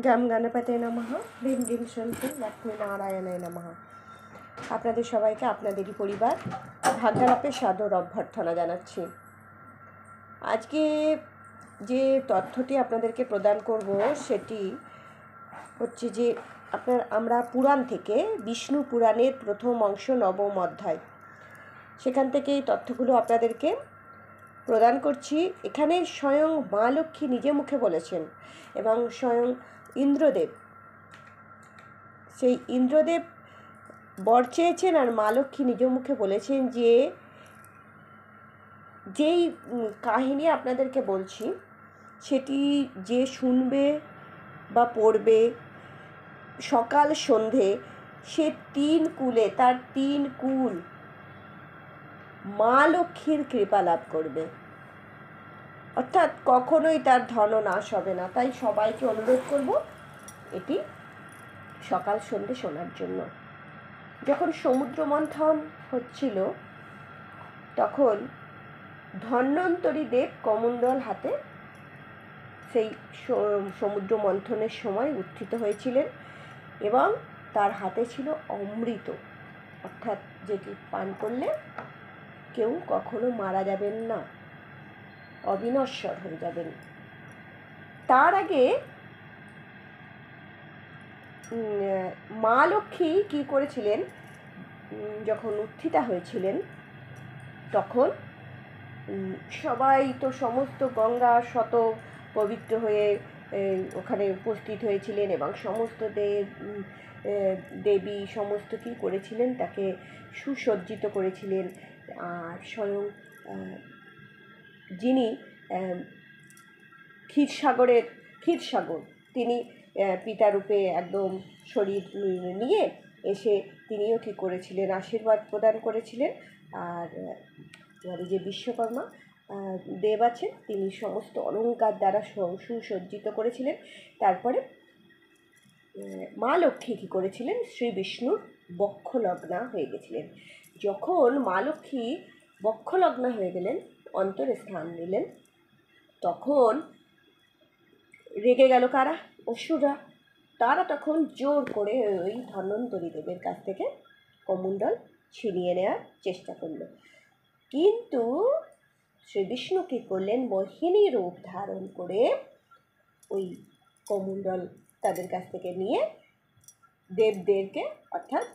গম গণপতে নমঃ, ভীম ভীম সন্তু লক্ষ্মী নারায়ণায় নমঃ। আপনাদের সবাইকে আপনাদেরই পরিবার ভাগ্যালাপে সাদর অভ্যর্থনা জানাচ্ছি। আজকে যে তথ্যটি আপনাদেরকে প্রদান করব সেটি হচ্ছে যে আমরা পুরাণ থেকে বিষ্ণু পুরাণের প্রথম অংশ নবম অধ্যায়, সেখান থেকে এই তথ্যগুলো আপনাদেরকে প্রদান করছি। এখানে স্বয়ং মা লক্ষ্মী নিজে মুখে বলেছেন এবং স্বয়ং ইন্দ্রদেব, সেই ইন্দ্রদেব বর চেয়েছেন আর মা লক্ষ্মী নিজ মুখে বলেছেন যে যেই কাহিনী আপনাদেরকে বলছি সেটি যে শুনবে বা পড়বে সকাল সন্ধে, সে তার তিন কুল মা লক্ষ্মীর কৃপা লাভ করবে, অর্থাৎ কখনোই তার ধন নাশ হবে না। তাই সবাইকে অনুরোধ করব এটি সকাল সন্ধে শোনার জন্য। যখন সমুদ্র মন্থন হচ্ছিল তখন ধন্বন্তরী দেব কমণ্ডল হাতে সেই সমুদ্র মন্থনের সময় উত্থিত হয়েছিলেন এবং তার হাতে ছিল অমৃত, অর্থাৎ যেটি পান করলে কেউ কখনো মারা যাবেন না, অবিনশ্বর হয়ে যাবেন। তার আগে মা লক্ষ্মী কী করেছিলেন, যখন উত্থিতা হয়েছিলেন তখন সবাই তো সমস্ত গঙ্গা শত পবিত্র হয়ে ওখানে উপস্থিত হয়েছিলেন এবং সমস্ত দেবী সমস্ত কী করেছিলেন, তাকে সুসজ্জিত করেছিলেন। আর স্বয়ং যিনি ক্ষীরসাগর, তিনি পিতারূপে একদম শরীর নিয়ে এসে তিনিও কী করেছিলেন, আশীর্বাদ প্রদান করেছিলেন। আর যে বিশ্বকর্মা দেব আছেন তিনি সমস্ত অলঙ্কার দ্বারা সুসজ্জিত করেছিলেন। তারপরে মা লক্ষ্মী কী করেছিলেন, শ্রী বিষ্ণুর বক্ষলগ্না হয়ে গেছিলেন। যখন মা লক্ষ্মী বক্ষলগ্না হয়ে গেলেন, অন্তরে স্থান নিলেন, তখন রেগে গেল কারা? অসুররা। তারা তখন জোর করে ওই ধন্বন্তরী দেবের কাছ থেকে কমণ্ডল ছিনিয়ে নেওয়ার চেষ্টা করল। কিন্তু শ্রী বিষ্ণু কী করলেন, মোহিনী রূপ ধারণ করে ওই কমণ্ডল তাদের কাছ থেকে নিয়ে দেবদেরকে, অর্থাৎ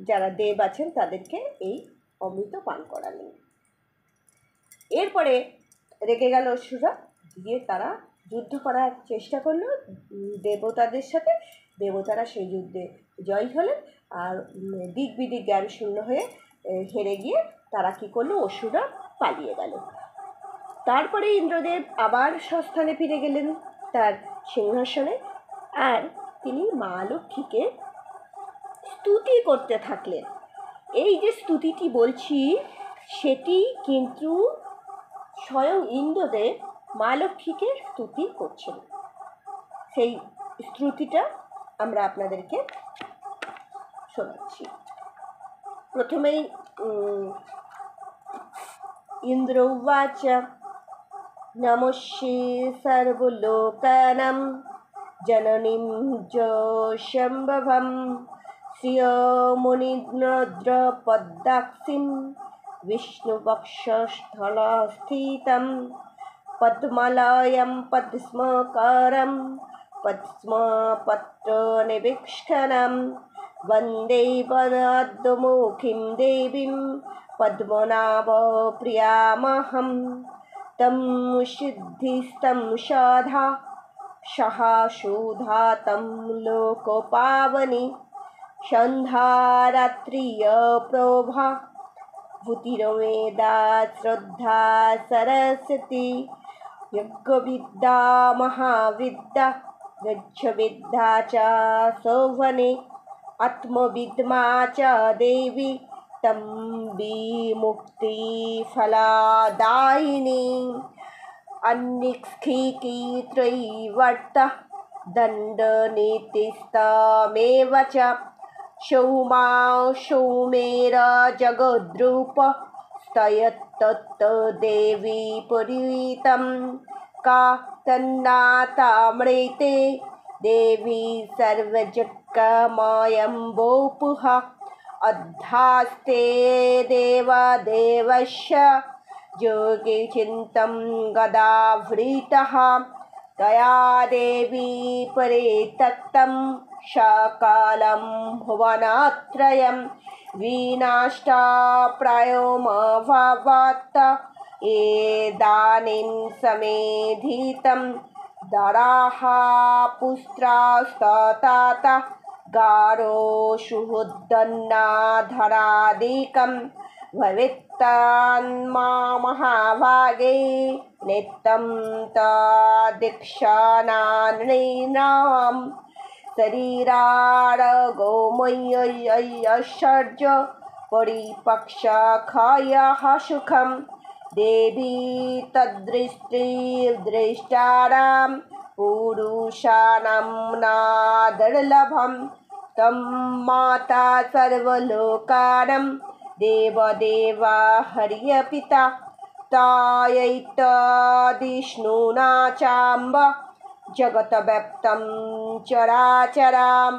যারা দেব আছেন তাদেরকে এই অমৃত পান করালেন। এরপরে রেগে গেল অসুররা, দিয়ে তারা যুদ্ধ করার চেষ্টা করলো দেবতাদের সাথে। দেবতারা সেই যুদ্ধে জয় হলেন আর দিক বিদিক জ্ঞান শূন্য হয়ে হেরে গিয়ে তারা কী করলো, অসুররা পালিয়ে গেল। তারপরে ইন্দ্রদেব আবার স্বস্থানে ফিরে গেলেন তার সিংহাসনে, আর তিনি মা লক্ষ্মীকে স্তুতি করতে থাকলেন। এই যে স্তুতিটি বলছি সেটি কিন্তু স্বয়ং ইন্দ্রদেব মা লক্ষ্মীকে স্তুতি করছেন। সেই স্তুতিটা আমরা আপনাদেরকে শোনাচ্ছি। প্রথমেই ইন্দ্র উবাচ নমস্যে সর্বলোকানাং জননীং যশম্ভবং শ্রিয়মুনিন্দ্র পদ্মাক্ষীং বিষ্ণুবক্ষস্থলস্থিতং পদ্মালয়ং পদ্মকারং পদ্মপত্রনিবীক্ষণং বন্দে পদ্মমুখীং দেবীং পদ্মনাভপ্রিয়ামহং তং সিদ্ধিস্तं সাধা সহাশোধা तं লোকপাবনী সন্ধ্যারাত্রিপ্রভা ভূতিরমেধা শ্রদ্ধা সরস্বতী যজ্ঞবিদ্যা মহাবিদ্যা গচ্ছবিদ্যা চ শোভনে আত্মবিদ্মা চ দেবী तं বিমুক্তিফলদায়িনী अन्निक्षिकीत्रयीवर्तः दण्डनीतिस्तमेव च सौमा सौमेर जगद्रूप स्तयत्तत्तदेवी पुरीतं का तन्नातामृते देवी सर्वजगमयम्बोपुः अध्यास्ते देवदेवस्य योगे चिन्तं गदावृतः तया देवी परित्यक्तं सकलं भुवनत्रयं विनष्टप्रायोऽभवत् इदानीं समेधितं दराः पुस्त्रास्ततात गारोषुहुदन्नाधरादिकं भवित्तन्मामहाभागे नित्यं तदीक्षानानृणां शरीरार्गोमय्यसर्ज परिपक्षाखयः सुखं देवी तद्दृष्टिर्दृष्टानां पुरुषाणां नादुर्लभं तं माता सर्वलोकानां देवदेवा हर्यपिता तायैतदिष्णुना चाम्ब जगत्व्याप्तं चराचरां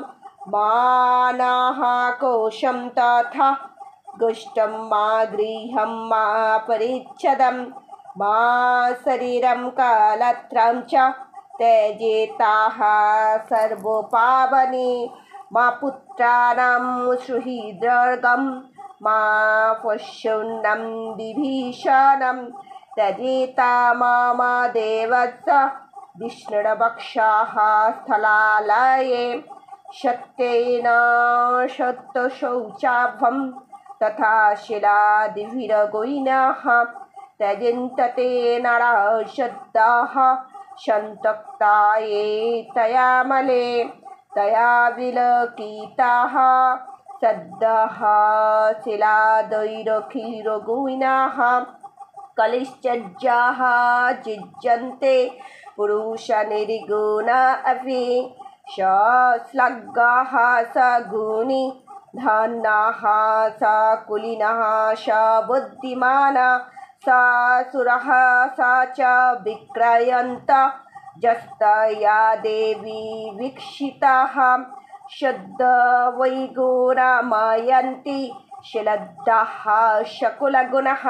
मानः कोशं तथा गुष्टं मा गृहं मा परिच्छदं मा शरीरं कालत्रं च त्यजेताः सर्वोपावने मा पुत्राणां सुहृदर्गं मा पश्युन्नं विभीषणं त्यजेता मम देवस्य विष्णुर्वक्षः स्थलालये सत्येन सत्यशौचाभं तथा शिलादिभिर्गोहिनः त्यजन्तते नरः शब्दाः सन्तप्ता ये तयामले तया विलकिताः सद्यः शिलादैरखिलगोहिनः कलिश्चर्याः जिज्यन्ते पुरुषनिर्गुण अपि सश्लग्गाः सगुणी धन्नाः सकुलिनः सबुद्धिमानः सासुरः सा च विक्रयन्त जस्तया देवी वीक्षिताः शुद्धवैगुणमयन्ति शिलद्धाः शकुलगुणः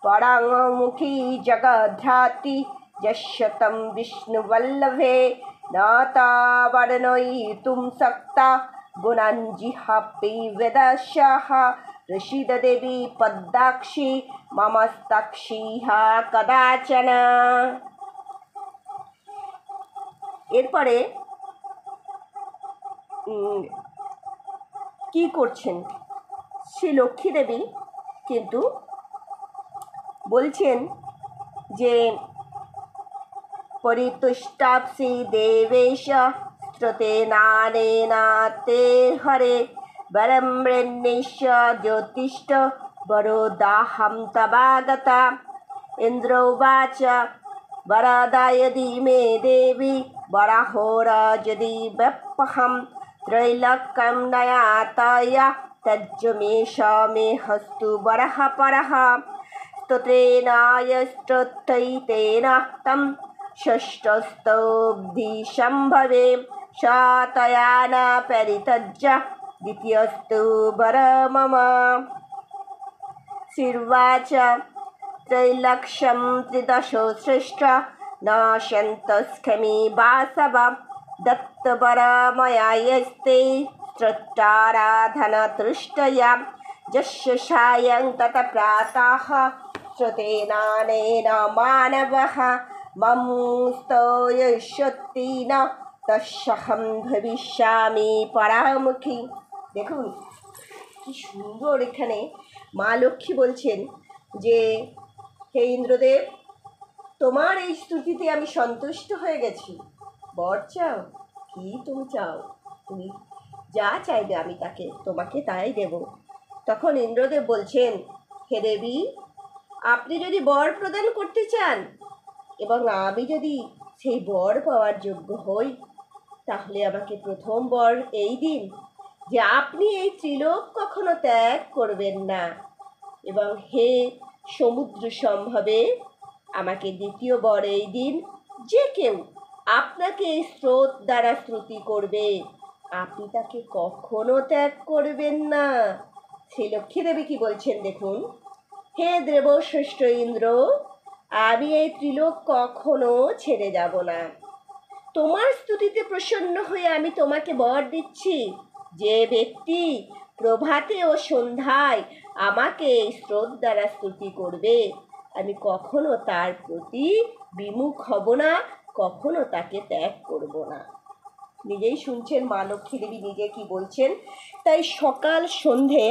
पराङ्मुखी जगद्धाति यशतं विष्णुवल्लभे न तावर्णयितुं शक्ता गुणाञ्जिहापि वेदस्याः ऋषिदेवी पद्माक्षी ममस्ताक्षीः कदाचन। এরপরে কি করছেন শ্রী লক্ষ্মী দেবী, কিন্তু বলছেন যে परितुष्टाप्सि देवेश श्रुतेनानेन ते हरे वरं मृण्यश्च ज्योतिष्ठ वरोदाहं तवागता इन्द्रोवाच वरदायदि मे देवी वराहोराजदि व्यपहं त्रैलोक्यं नयातया त्यज मे स मे हस्तु वरः परः स्तोत्रेणायस्तोत्रैतेन तं षष्ठस्तोब्धिसम्भवे स तया न परित्यज्य द्वितीयस्तु वर मम। श्रीर्वाच त्रैलक्ष्यं त्रिदशो सृष्ट न शन्तस्खमि वासव दत्तवर मया यस्ते स्रष्टाराधनतृष्टया यस्य सायं तत प्रातः श्रुतेनानेन मानवः ममुस्तयष्यति न तस्यहं भविष्यामि পরামুখী। দেখুন কি সুন্দর এখানে মা লক্ষ্মী বলছেন যে হে ইন্দ্রদেব, তোমার এই স্তুতিতে আমি সন্তুষ্ট হয়ে গেছি। বর চাও? কি তুমি চাও? তুমি যা চাইবে আমি তোমাকে তাই দেব। তখন ইন্দ্রদেব বলছেন, হে দেবী, আপনি যদি বর প্রদান করতে চান এবং আমি যদি সেই বর পাওয়ার যোগ্য হই, তাহলে আমাকে প্রথম বর এই দিন যে আপনি এই ত্রিলোক কখনো ত্যাগ করবেন না, এবং হে সমুদ্র সম্ভবে আমাকে দ্বিতীয় বর এই দিন যে কেউ আপনাকে এই স্রোত দ্বারা স্তুতি করবে, আপনি তাকে কখনো ত্যাগ করবেন না। সেই লক্ষ্মী দেবী কি বলছেন দেখুন, হে দেবশ্রেষ্ঠ ইন্দ্র, আমি এই ত্রিলোক কখনো ছেড়ে যাব না। তোমার স্তুতিতে প্রসন্ন হয়ে আমি তোমাকে বর দিচ্ছি, যে ব্যক্তি প্রভাতে ও সন্ধ্যায় আমাকে এই স্রোত দ্বারা স্তুতি করবে, আমি কখনো তার প্রতি বিমুখ হব না, কখনো তাকে ত্যাগ করব না। নিজেই শুনছেন মা লক্ষ্মী দেবী নিজে কি বলছেন। তাই সকাল সন্ধে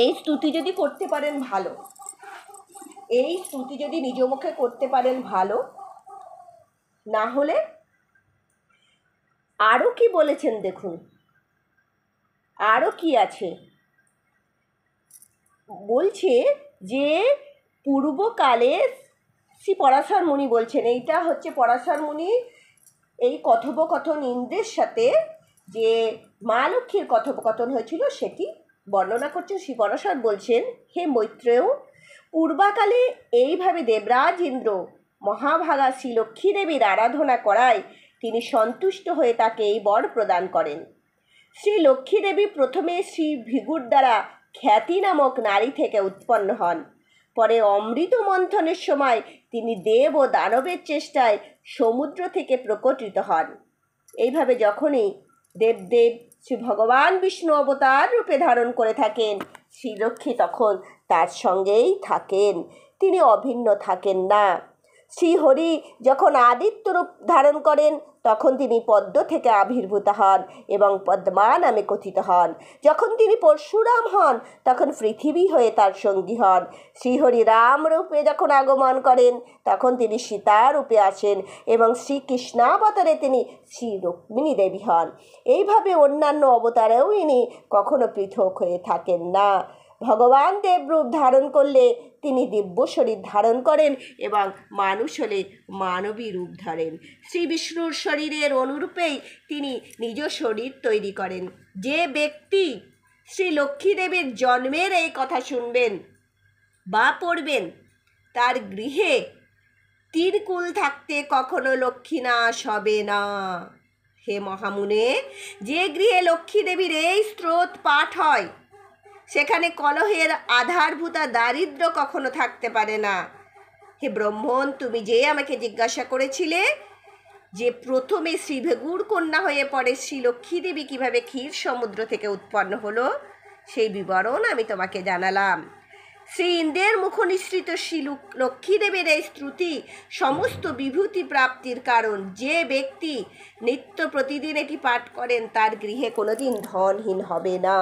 এই স্তুতি যদি করতে পারেন ভালো, এই স্তুতি যদি নিজ মুখে করতে পারেন ভালো, না হলে আরও কি বলেছেন দেখুন, আরও কি আছে বলছে যে পূর্বকালে শ্রী পরাশর মুনি বলছেন, এইটা হচ্ছে পরাশর মুনি এই কথোপকথন ইন্দ্রের সাথে যে মা লক্ষ্মীর কথোপকথন হয়েছিল সেটি বর্ণনা করছেন। শ্রী পরাশর বলছেন, হে মৈত্রেয়, পূর্বাকালে এইভাবে দেবরাজ ইন্দ্র মহাভাগা শ্রী লক্ষ্মী দেবীর আরাধনা করায় তিনি সন্তুষ্ট হয়ে তাকে এই বর প্রদান করেন। শ্রী লক্ষ্মী দেবী প্রথমে শ্রী ভৃগুর দ্বারা খ্যাতি নামক নারী থেকে উৎপন্ন হন, পরে অমৃত মন্থনের সময় তিনি দেব ও দানবের চেষ্টায় সমুদ্র থেকে প্রকটিত হন। এইভাবে যখনই দেবদেব শ্রী ভগবান বিষ্ণু অবতার রূপে ধারণ করে থাকেন, শ্রী লক্ষ্মী তখন তার সঙ্গেই থাকেন, তিনি অভিন্ন থাকেন না। শ্রীহরি যখন আদিত্য রূপ ধারণ করেন তখন তিনি পদ্ম থেকে আবির্ভূত হন এবং পদ্মা নামে কথিত হন। যখন তিনি পরশুরাম হন তখন পৃথিবী হয়ে তার সঙ্গী হন। শ্রীহরি রাম রূপে যখন আগমন করেন তখন তিনি সীতা রূপে আসেন এবং শ্রীকৃষ্ণাবতারে তিনি শ্রী রুক্মিণী দেবী হন। এইভাবে অন্যান্য অবতারেও ইনি কখনো পৃথক হয়ে থাকেন না। ভগবান দেবরূপ ধারণ করলে তিনি দিব্য শরীর ধারণ করেন এবং মানুষ হলে মানবী রূপ ধরেন। শ্রী বিষ্ণুর শরীরের অনুরূপেই তিনি নিজ শরীর তৈরি করেন। যে ব্যক্তি শ্রী লক্ষ্মী দেবীর জন্মের এই কথা শুনবেন বা পড়বেন, তার গৃহে তিরকুল থাকতে কখনো লক্ষ্মী নাশ হবে না। হে মহামুনে, যে গৃহে লক্ষ্মী দেবীর এই স্রোত পাঠ হয় সেখানে কলহের আধারভূতা দারিদ্র কখনো থাকতে পারে না। হে ব্রহ্মণ, তুমি যে আমাকে জিজ্ঞাসা করেছিলে যে প্রথমে শ্রী ভৃগুর কন্যা হয়ে পড়ে শ্রী লক্ষ্মী দেবী কীভাবে ক্ষীর সমুদ্র থেকে উৎপন্ন হলো, সেই বিবরণ আমি তোমাকে জানালাম। শ্রী ইন্দ্রের মুখ নিঃসৃত শ্রী লক্ষ্মী দেবীর এই স্তুতি সমস্ত বিভূতি প্রাপ্তির কারণ। যে ব্যক্তি নিত্য প্রতিদিন এটি পাঠ করেন তার গৃহে কোনোদিন ধনহীন হবে না।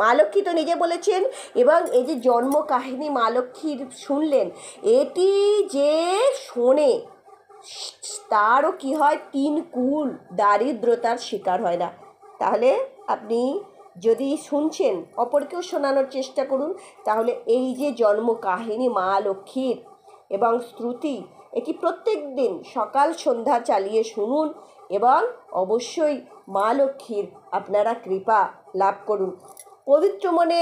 মা লক্ষ্মী তো নিজে বলেছেন। এবং এই যে জন্ম কাহিনী মা লক্ষ্মীর শুনলেন, এটি যে শোনে তারও কি হয়, 3 কুল দারিদ্রতার শিকার হয় না। তাহলে আপনি যদি শুনছেন অপরকেও শোনানোর চেষ্টা করুন। তাহলে এই যে জন্ম কাহিনী মা লক্ষ্মীর এবং স্তুতি, এটি প্রত্যেক দিন সকাল সন্ধ্যা চালিয়ে শুনুন এবং অবশ্যই মা লক্ষ্মীর আপনারা কৃপা লাভ করুন। পবিত্র মনে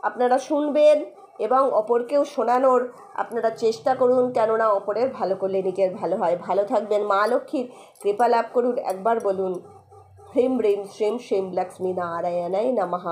আপনারা শুনবেন এবং অপরকেও শোনানোর আপনারা চেষ্টা করুন, কেননা অপরের ভালো করলে নিজের ভালো হয়। ভালো থাকবেন, মা লক্ষ্মীর কৃপা লাভ করুন। একবার বলুন, হ্রিম হ্রিম শ্রীম শ্রীম লক্ষ্মী নারায়ণায় নমঃ।